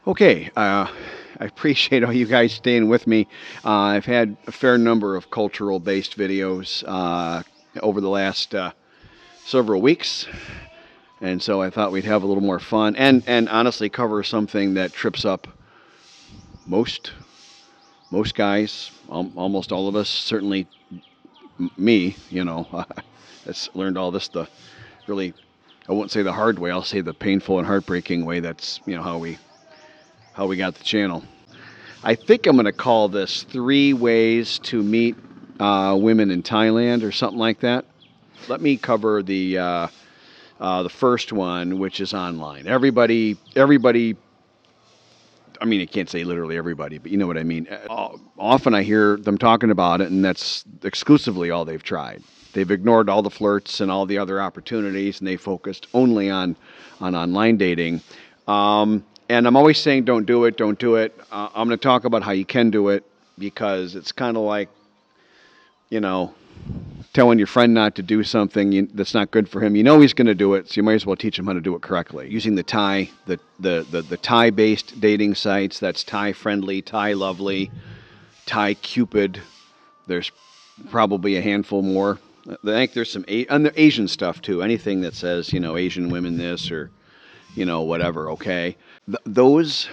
Okay, I appreciate all you guys staying with me. I've had a fair number of cultural-based videos over the last several weeks, and so I thought we'd have a little more fun and honestly cover something that trips up most most guys, almost all of us, certainly me. That's learned all this the really, I won't say the hard way. I'll say the painful and heartbreaking way. That's how we got the channel. I think I'm going to call this three ways to meet women in Thailand or something like that. Let me cover the first one, which is online. Everybody. I mean, I can't say literally everybody, but you know what I mean. Often I hear them talking about it, and that's exclusively all they've tried. They've ignored all the flirts and all the other opportunities, and they focused only on online dating. And I'm always saying, don't do it, don't do it. I'm going to talk about how you can do it because it's kind of like, you know, telling your friend not to do something that's not good for him. You know he's going to do it, so you might as well teach him how to do it correctly. Using the Thai-based dating sites, that's Thai Friendly, Thai Lovely, Thai Cupid. There's probably a handful more. I think there's some and the Asian stuff too. Anything that says, Asian women this or, whatever, okay? Those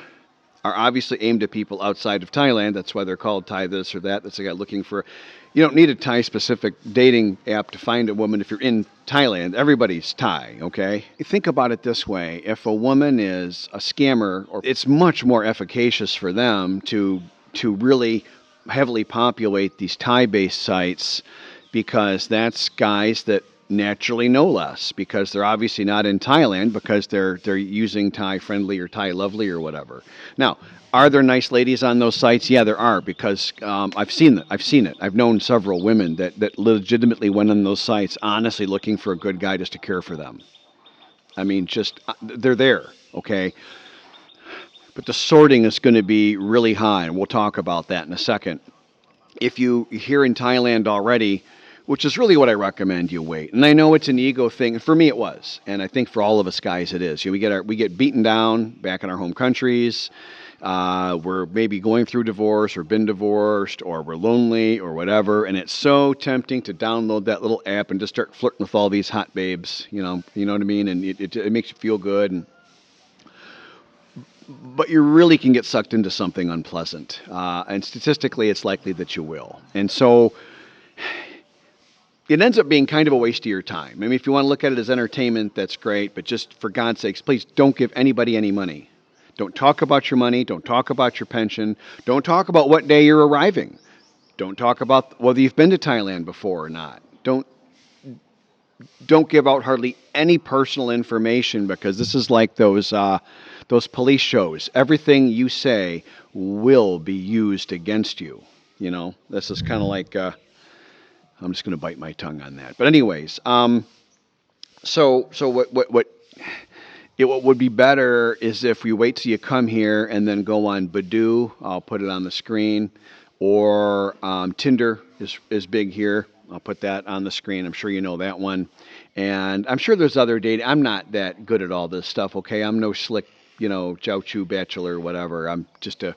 are obviously aimed at people outside of Thailand. That's why they're called Thai this or that. That's a guy looking for. You don't need a Thai-specific dating app to find a woman if you're in Thailand. Everybody's Thai, okay? Think about it this way. If a woman is a scammer, it's much more efficacious for them to really heavily populate these Thai-based sites because that's guys that naturally know less because they're obviously not in Thailand because they're using Thai Friendly or Thai Lovely or whatever. Now, are there nice ladies on those sites? Yeah, there are because I've seen it. I've known several women that legitimately went on those sites honestly looking for a good guy just to care for them. I mean, just they're there, okay? But the sorting is going to be really high, and we'll talk about that in a second. If you're here in Thailand already, which is really what I recommend, you wait. And I know it's an ego thing. For me, it was, and I think for all of us guys, it is. We get beaten down back in our home countries. We're maybe going through divorce or been divorced, or we're lonely or whatever, and it's so tempting to download that little app and just start flirting with all these hot babes. You know what I mean? And it makes you feel good. But you really can get sucked into something unpleasant, and statistically, it's likely that you will. And so it ends up being kind of a waste of your time. I mean, if you want to look at it as entertainment, that's great, but just for God's sakes, please don't give anybody any money. Don't talk about your money. Don't talk about your pension. Don't talk about what day you're arriving. Don't talk about whether you've been to Thailand before or not. Don't give out hardly any personal information because this is like those police shows. Everything you say will be used against you. This is kind of like. I'm just going to bite my tongue on that. But anyways, so what would be better is if you wait till you come here and then go on Badoo. I'll put it on the screen. Or Tinder is big here. I'll put that on the screen. I'm sure you know that one. And I'm sure there's other dating. I'm not that good at all this stuff, okay? I'm no slick, Jiao Chu bachelor, whatever. I'm just a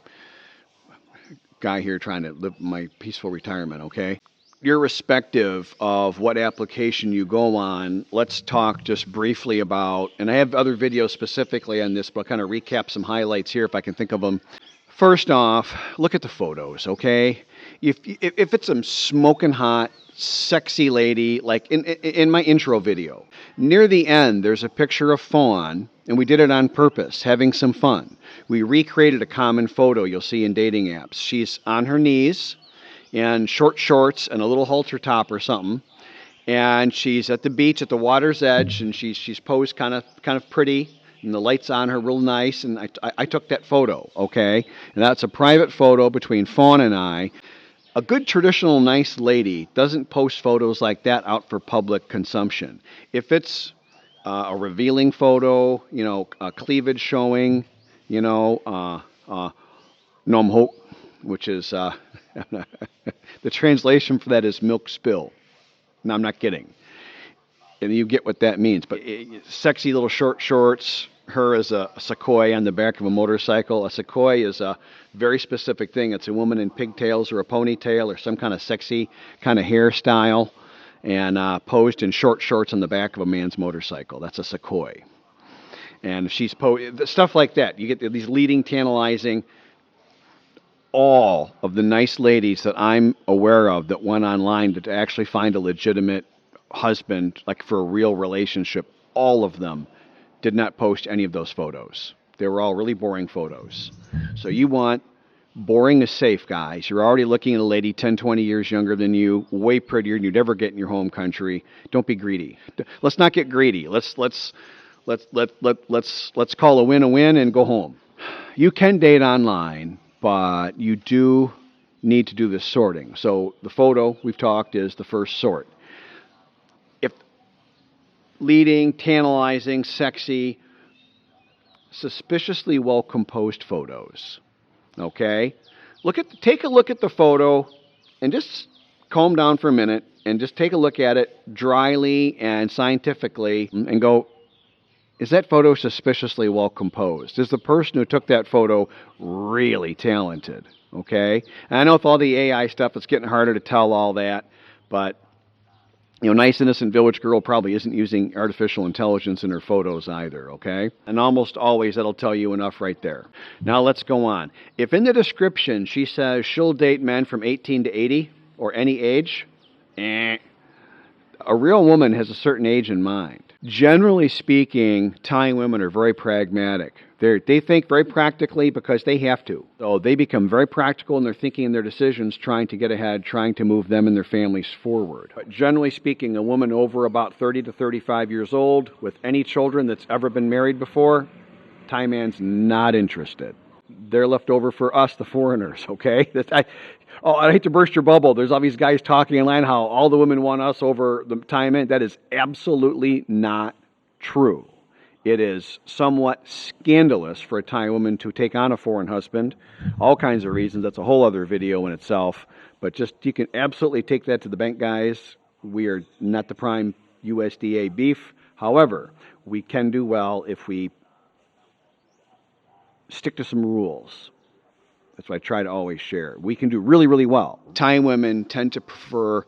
guy here trying to live my peaceful retirement, okay? Irrespective of what application you go on, let's talk just briefly about, and I have other videos specifically on this, but I'll kind of recap some highlights here if I can think of them. First off, look at the photos, okay? If it's some smoking hot, sexy lady, like in my intro video, near the end there's a picture of Fawn, and we did it on purpose, having some fun. We recreated a common photo you'll see in dating apps. She's on her knees, and short shorts and a little halter top or something, and she's at the beach at the water's edge, and she's posed kind of pretty, and the light's on her real nice, and I took that photo, okay? And that's a private photo between Fawn and I. A good traditional nice lady doesn't post photos like that out for public consumption. If it's a revealing photo, a cleavage showing, nom ho, which is the translation for that is milk spill. No, I'm not kidding. And you get what that means. But sexy little short shorts, her as a sequoia on the back of a motorcycle. A sequoia is a very specific thing. It's a woman in pigtails or a ponytail or some kind of sexy kind of hairstyle, and posed in short shorts on the back of a man's motorcycle. That's a sequoia. And she's stuff like that. You get these leading, tantalizing. All of the nice ladies that I'm aware of that went online to actually find a legitimate husband, like for a real relationship, all of them did not post any of those photos. They were all really boring photos. So you want boring is safe, guys. You're already looking at a lady 10, 20 years younger than you, way prettier than you'd ever get in your home country. Don't be greedy. Let's not get greedy. Let's call a win a win and go home. You can date online, but you do need to do this sorting. So the photo we've talked is the first sort. If leading, tantalizing, sexy, suspiciously well composed photos, okay? Take a look at the photo and just calm down for a minute and just take a look at it dryly and scientifically and go, is that photo suspiciously well composed? Is the person who took that photo really talented? Okay? And I know with all the AI stuff, it's getting harder to tell all that, but nice innocent village girl probably isn't using artificial intelligence in her photos either, okay? And almost always that'll tell you enough right there. Now let's go on. If in the description she says she'll date men from 18 to 80 or any age, a real woman has a certain age in mind. Generally speaking, Thai women are very pragmatic. They think very practically because they have to. So they become very practical in their thinking and their decisions, trying to get ahead, trying to move them and their families forward. But generally speaking, a woman over about 30 to 35 years old with any children that's ever been married before, Thai man's not interested. They're left over for us, the foreigners, okay? I hate to burst your bubble. There's all these guys talking online how all the women want us over the Thai men. That is absolutely not true. It is somewhat scandalous for a Thai woman to take on a foreign husband. All kinds of reasons. That's a whole other video in itself. But you can absolutely take that to the bank, guys. We are not the prime USDA beef. However, we can do well if we stick to some rules. That's what I try to always share. We can do really, really well. Thai women tend to prefer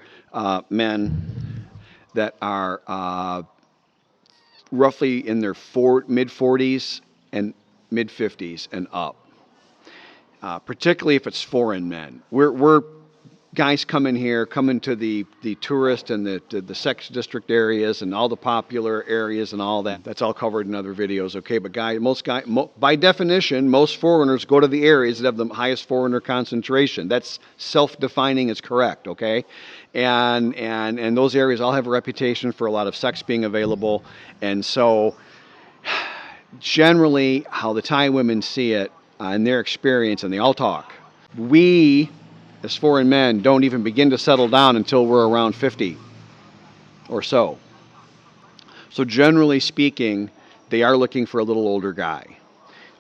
men that are roughly in their mid-40s and mid-50s and up, particularly if it's foreign men. We're guys come into the tourist and the sex district areas and all the popular areas and all that. That's all covered in other videos, okay? But by definition, most foreigners go to the areas that have the highest foreigner concentration. That's self-defining as correct, okay? And those areas all have a reputation for a lot of sex being available. And so generally how the Thai women see it in their experience, and they all talk, we as foreign men don't even begin to settle down until we're around 50 or so. So generally speaking, they are looking for a little older guy.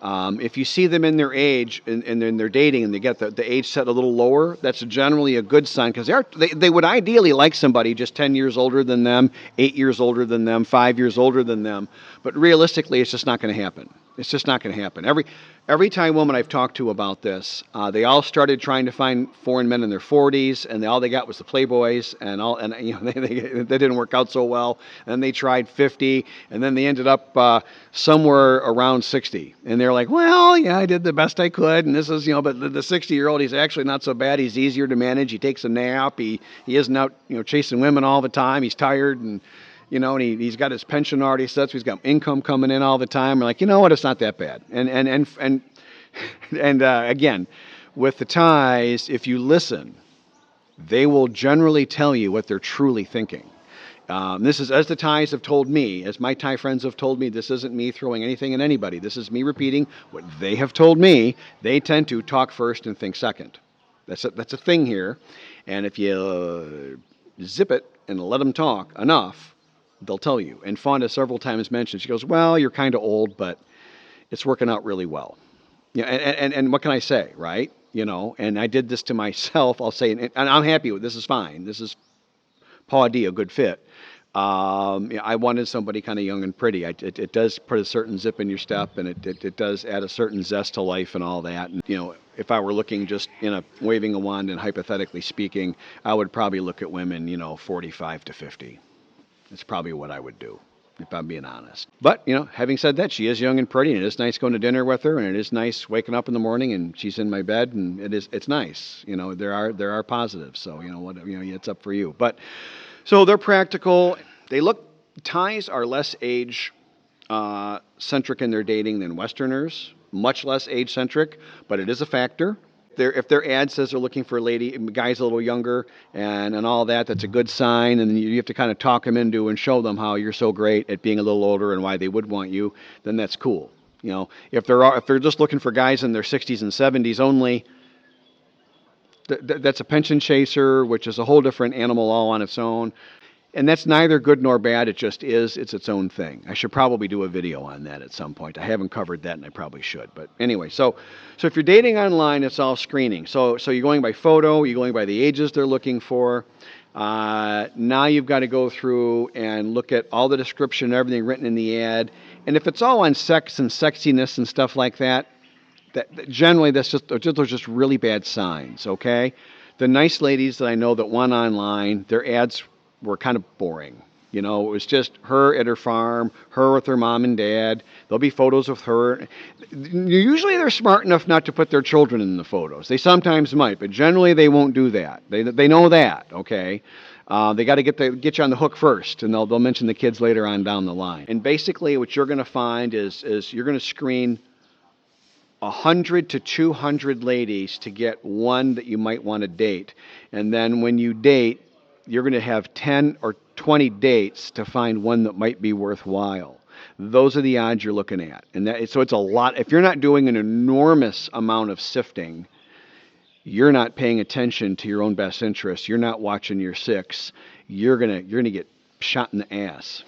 If you see them in their age and then they're dating and they get the age set a little lower, that's generally a good sign, because they would ideally like somebody just 10 years older than them, 8 years older than them, 5 years older than them. But realistically, it's just not going to happen. It's just not going to happen. Every Thai woman I've talked to about this, they all started trying to find foreign men in their 40s, and all they got was the playboys, and they didn't work out so well. And they tried 50, and then they ended up somewhere around 60. And they're like, well, yeah, I did the best I could, and this is, but the 60-year-old, he's actually not so bad. He's easier to manage. He takes a nap. He isn't out, chasing women all the time. He's tired, and and he's got his pension already set, so he's got income coming in all the time. We're like, what? It's not that bad. And again, with the Thais, if you listen, they will generally tell you what they're truly thinking. This is, as the Thais have told me, as my Thai friends have told me, this isn't me throwing anything at anybody. This is me repeating what they have told me. They tend to talk first and think second. That's a thing here. And if you zip it and let them talk enough, they'll tell you. And Fonda several times mentioned, she goes, well, you're kind of old, but it's working out really well. And what can I say, right? And I did this to myself, I'll say, and I'm happy with this. Is fine. This is Paw D, a good fit. Yeah, I wanted somebody kind of young and pretty. It does put a certain zip in your step, and it does add a certain zest to life and all that. And, if I were looking just waving a wand and hypothetically speaking, I would probably look at women, 45 to 50. That's probably what I would do, if I'm being honest. But, having said that, she is young and pretty, and it is nice going to dinner with her, and it is nice waking up in the morning and she's in my bed, and it's nice. There are positives. So, it's up for you. But so they're practical. Thais are less age centric in their dating than Westerners, much less age centric, but it is a factor. If their ad says they're looking for a lady, guy's a little younger and all that, that's a good sign. And then you have to kind of talk them into and show them how you're so great at being a little older and why they would want you, then that's cool. If they're just looking for guys in their 60s and 70s only, that's a pension chaser, which is a whole different animal all on its own. And that's neither good nor bad. It just is. It's its own thing. I should probably do a video on that at some point. I haven't covered that, and I probably should. But anyway, so if you're dating online, it's all screening. So you're going by photo. You're going by the ages they're looking for. Now you've got to go through and look at all the description and everything written in the ad. And if it's all on sex and sexiness and stuff like that generally those are just really bad signs. Okay, the nice ladies that I know that went online, their ads were kind of boring. It was just her at her farm, her with her mom and dad. There'll be photos of her. Usually they're smart enough not to put their children in the photos. They sometimes might, but generally they won't do that. They know that, okay? They got to get you on the hook first, and they'll mention the kids later on down the line. And basically what you're going to find is you're going to screen 100 to 200 ladies to get one that you might want to date. And then when you date, you're going to have 10 or 20 dates to find one that might be worthwhile. Those are the odds you're looking at. So it's a lot. If you're not doing an enormous amount of sifting, you're not paying attention to your own best interests. You're not watching your six. You're going to get shot in the ass.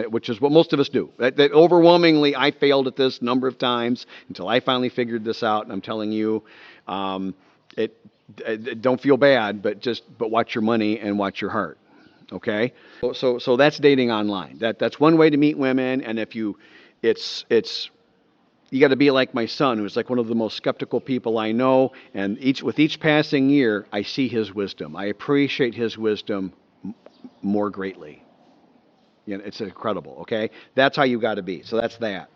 Which is what most of us do. That overwhelmingly, I failed at this a number of times until I finally figured this out. And I'm telling you, don't feel bad, but watch your money and watch your heart. Okay, so that's dating online. That's one way to meet women. And if you got to be like my son, who's like one of the most skeptical people I know. And with each passing year, I see his wisdom. I appreciate his wisdom more greatly. It's incredible. Okay, that's how you got to be. So that's that.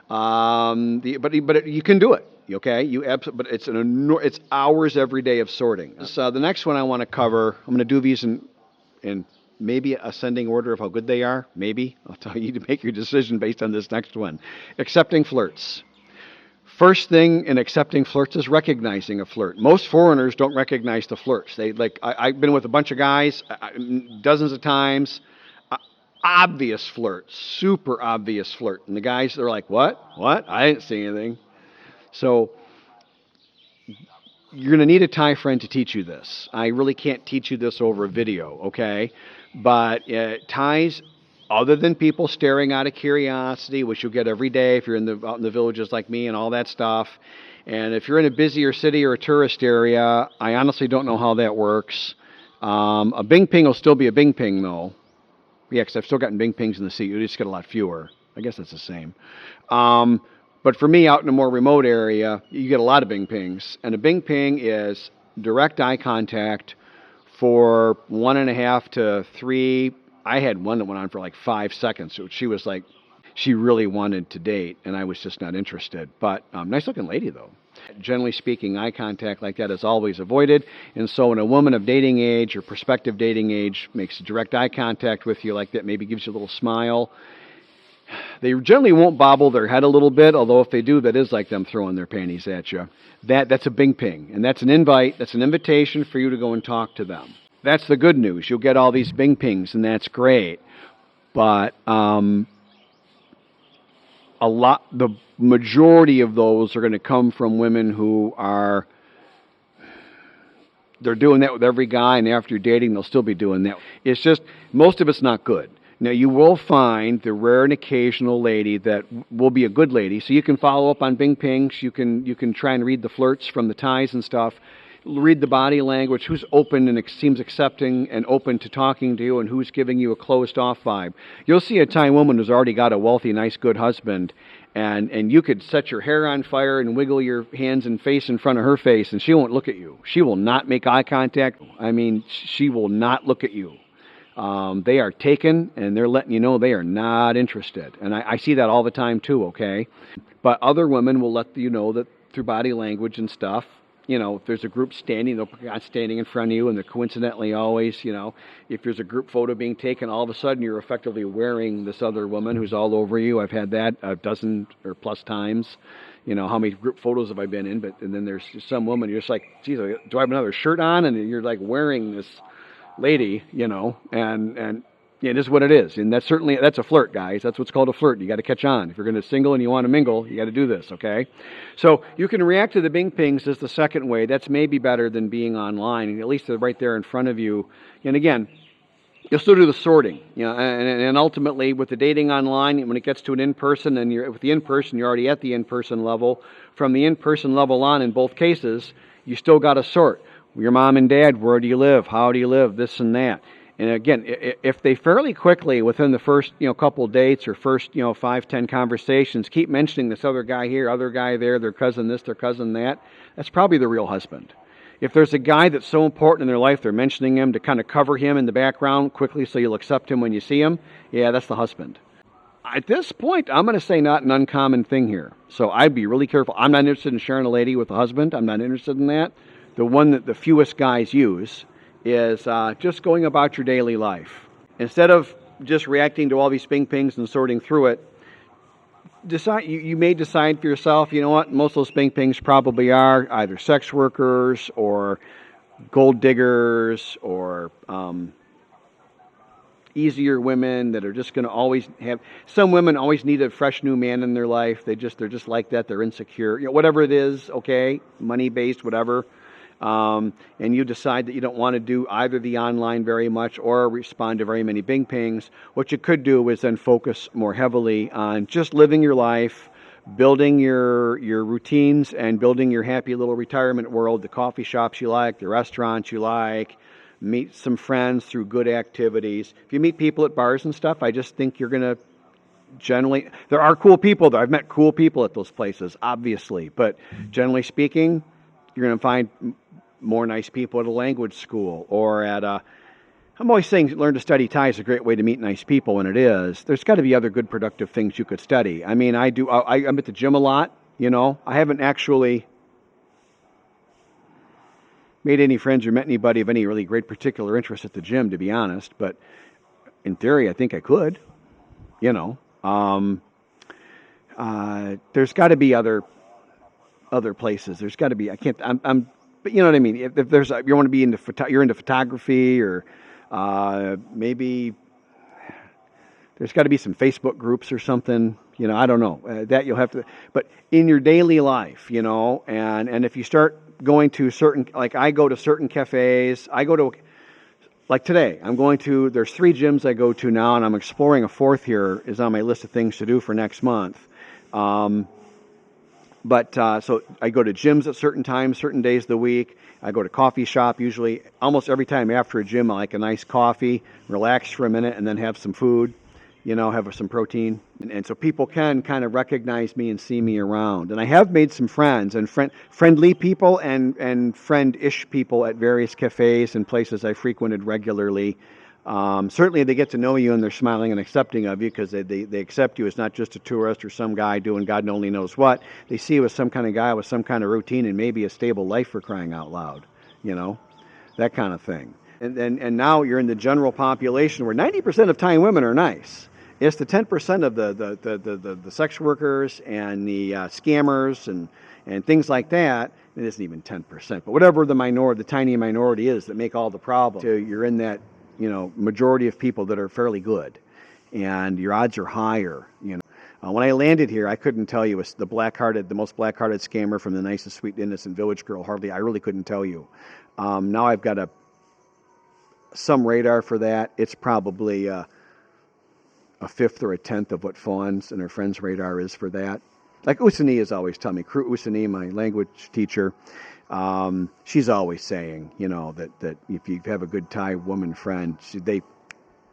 But you can do it. Okay, but it's hours every day of sorting. So the next one I want to cover, I'm going to do these in maybe ascending order of how good they are. Maybe I'll tell you to make your decision based on this next one. Accepting flirts. First thing in accepting flirts is recognizing a flirt. Most foreigners don't recognize the flirts. I've been with a bunch of guys dozens of times. Obvious flirt, super obvious flirt. And the guys, they're like, what? I didn't see anything. So you're going to need a Thai friend to teach you this. I really can't teach you this over a video, okay? But Thais, other than people staring out of curiosity, which you'll get every day if you're out in the villages like me and all that stuff, and if you're in a busier city or a tourist area, I honestly don't know how that works. A bing ping will still be a bing ping, though. Yeah, because I've still gotten bing pings in the sea. You just get a lot fewer. I guess that's the same. But for me, out in a more remote area, you get a lot of bing pings. And a bing ping is direct eye contact for 1.5 to 3. I had one that went on for like 5 seconds. So she was like, she really wanted to date, and I was just not interested. But nice looking lady, though. Generally speaking, eye contact like that is always avoided. And so when a woman of dating age or prospective dating age makes direct eye contact with you like that, maybe gives you a little smile, they generally won't bobble their head a little bit, although if they do, that is like them throwing their panties at you. That's a bing ping, and that's an invite. That's an invitation for you to go and talk to them. That's the good news. You'll get all these bing pings, and that's great. But the majority of those are going to come from women who they're doing that with every guy, and after you're dating, they'll still be doing that. It's just, most of it's not good. Now, you will find the rare and occasional lady that will be a good lady, so you can follow up on bing pings. You can try and read the flirts from the Thais and stuff. read the body language, who's open and seems accepting and open to talking to you, and who's giving you a closed off vibe. You'll see a Thai woman who's already got a wealthy, nice, good husband, and you could set your hair on fire and wiggle your hands and face in front of her face, and she won't look at you. She will not make eye contact. I mean, she will not look at you. They are taken, and they're letting you know they are not interested. And I see that all the time too, okay? But other women will let you know that through body language and stuff. If there's a group standing, they'll be standing in front of you, and they're coincidentally always, if there's a group photo being taken, all of a sudden you're effectively wearing this other woman who's all over you. I've had that a dozen or plus times. How many group photos have I been in? And then there's some woman, you're just like, geez, do I have another shirt on? And you're like wearing this lady, and yeah, it is what it is. And that's a flirt, guys. That's what's called a flirt. You got to catch on. If you're going to single and you want to mingle, you got to do this, okay? So you can react to the bing pings as the second way. That's maybe better than being online, and at least they're right there in front of you. And again, you'll still do the sorting, and ultimately with the dating online, when it gets to an in-person, and with the in-person, you're already at the in-person level. From the in-person level on, in both cases, you still got to sort. Your mom and dad, where do you live? How do you live? This and that. And again, if they fairly quickly, within the first couple dates or first 5-10 conversations, keep mentioning this other guy here, other guy there, their cousin this, their cousin that, that's probably the real husband. If there's a guy that's so important in their life, they're mentioning him to kind of cover him in the background quickly so you'll accept him when you see him, yeah, that's the husband. At this point, I'm going to say not an uncommon thing here. So I'd be really careful. I'm not interested in sharing a lady with a husband. I'm not interested in that. The one that the fewest guys use is just going about your daily life. Instead of just reacting to all these ping pings and sorting through it, you may decide for yourself, you know what, most of those ping pings probably are either sex workers or gold diggers or easier women that are just going to always have. Some women always need a fresh new man in their life. They're just like that. They're insecure. Whatever it is, okay, money based, whatever. And you decide that you don't want to do either the online very much or respond to very many bing pings, what you could do is then focus more heavily on just living your life, building your routines, and building your happy little retirement world, the coffee shops you like, the restaurants you like, meet some friends through good activities. If you meet people at bars and stuff, I just think you're going to generally, there are cool people there. I've met cool people at those places, obviously, but generally speaking, you're going to find more nice people at a language school or at a, I'm always saying learn to study Thai is a great way to meet nice people, and it is. There's got to be other good productive things you could study. I mean, I'm at the gym a lot, I haven't actually made any friends or met anybody of any really great particular interest at the gym, to be honest, but in theory, I think I could, there's got to be other places. There's got to be. But you know what I mean. If there's, you want to be you're into photography, or maybe there's got to be some Facebook groups or something. I don't know. That you'll have to. But in your daily life, and if you start going to certain, like I go to certain cafes, like today, there's 3 gyms I go to now, and I'm exploring a 4th here is on my list of things to do for next month. But so I go to gyms at certain times, certain days of the week. I go to coffee shop usually almost every time after a gym. I like a nice coffee, relax for a minute, and then have some food, have some protein. And so people can kind of recognize me and see me around. And I have made some friends and friendly people and friend-ish people at various cafes and places I frequented regularly. Certainly they get to know you and they're smiling and accepting of you because they accept you as not just a tourist or some guy doing God only knows what. They see you as some kind of guy with some kind of routine and maybe a stable life, for crying out loud, that kind of thing. And now you're in the general population where 90% of Thai women are nice. It's the 10% of the sex workers and the scammers and things like that. It isn't even 10%, but whatever the tiny minority is that make all the problems. So you're in that majority of people that are fairly good, and your odds are higher. When I landed here, I couldn't tell you the most black-hearted scammer from the nicest, sweet, innocent village girl. I really couldn't tell you. Now I've got some radar for that. It's probably a 5th or a 10th of what Fawn's and her friends' radar is for that. Like Usani is always telling me, Usani, my language teacher, She's always saying, you know, that if you have a good Thai woman friend,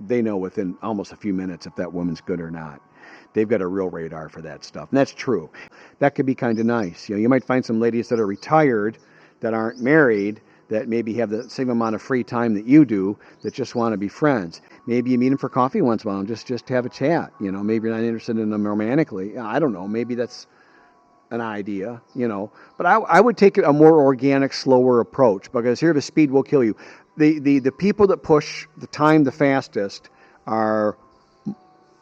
they know within almost a few minutes if that woman's good or not. They've got a real radar for that stuff, and that's true. That could be kind of nice. You know, you might find some ladies that are retired, that aren't married, that maybe have the same amount of free time that you do, that just want to be friends. Maybe you meet them for coffee once in a while, and just have a chat. You know, maybe you're not interested in them romantically. I don't know. Maybe that's an idea, you know. But I would take a more organic, slower approach, because here the speed will kill you. The people that push the time the fastest are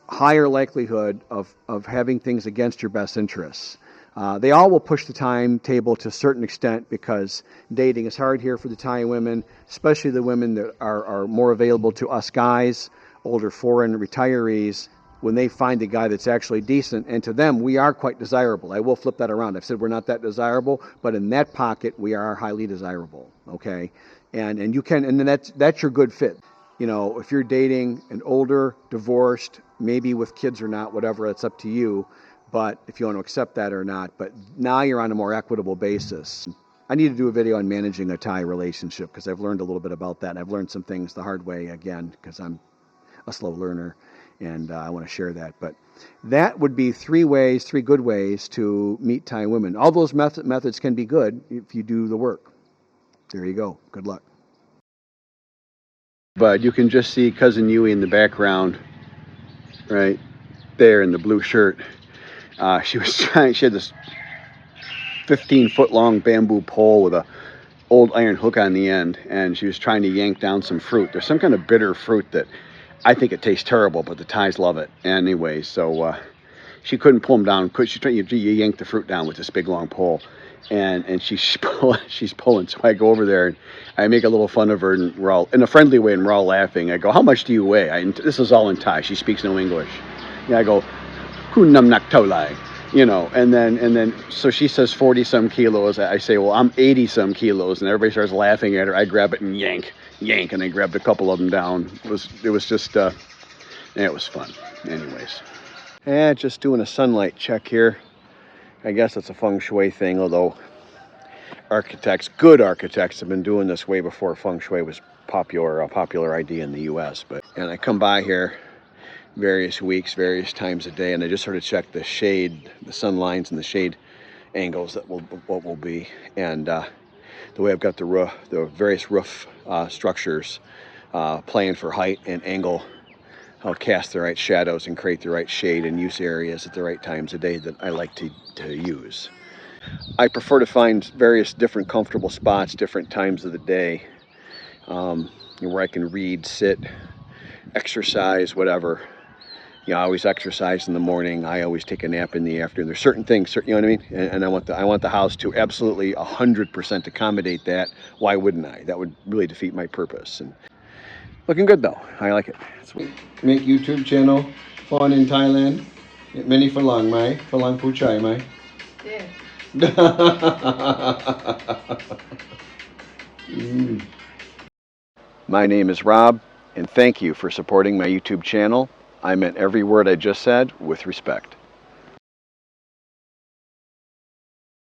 higher likelihood of having things against your best interests. They all will push the timetable to a certain extent, because dating is hard here for the Thai women, especially the women that are more available to us guys, older foreign retirees, when they find a guy that's actually decent. And to them, we are quite desirable. I will flip that around. I've said we're not that desirable, but in that pocket, we are highly desirable, okay? And you can, and then that's your good fit. You know, if you're dating an older, divorced, maybe with kids or not, whatever, it's up to you. But if you want to accept that or not, but now you're on a more equitable basis. I need to do a video on managing a Thai relationship, because I've learned a little bit about that. I've learned some things the hard way, again, because I'm a slow learner, and I want to share that. But that would be three good ways to meet Thai women. All those methods can be good if you do the work. There you go. Good luck. But you can just see Cousin Yui in the background, right there in the blue shirt. She had this 15-foot long bamboo pole with a old iron hook on the end, and she was trying to yank down some fruit. There's some kind of bitter fruit that I think it tastes terrible, but the Thais love it anyway. So she couldn't pull them down. You yank the fruit down with this big long pole, and she's pulling. So I go over there and I make a little fun of her, and we're all in a friendly way, and we're all laughing. I go, "How much do you weigh?" This is all in Thai. She speaks no English. Yeah, I go, "Kun nam nak tolai," you know, and then so she says 40 some kilos. I say, "Well, I'm 80 some kilos," and everybody starts laughing at her. I grab it and yank, and I grabbed a couple of them down. It was just it was fun. Anyways, just doing a sunlight check here. I guess it's a feng shui thing, although good architects have been doing this way before feng shui was a popular idea in the U.S. And I come by here various weeks, various times a day, and I just sort of check the shade, the sun lines and the shade angles that what will be, and the way I've got the various roof structures playing for height and angle. I'll cast the right shadows and create the right shade and use areas at the right times of day that I like to use. I prefer to find various different comfortable spots, different times of the day, where I can read, sit, exercise, whatever. You know, I always exercise in the morning. I always take a nap in the afternoon. There's certain things, you know what I mean? And I want the house to absolutely 100% accommodate that. Why wouldn't I? That would really defeat my purpose. And looking good though. I like it. Make YouTube channel fun in Thailand. Many Falang mai. Falang Puchai mai. Yeah. My name is Rob, and thank you for supporting my YouTube channel. I meant every word I just said with respect.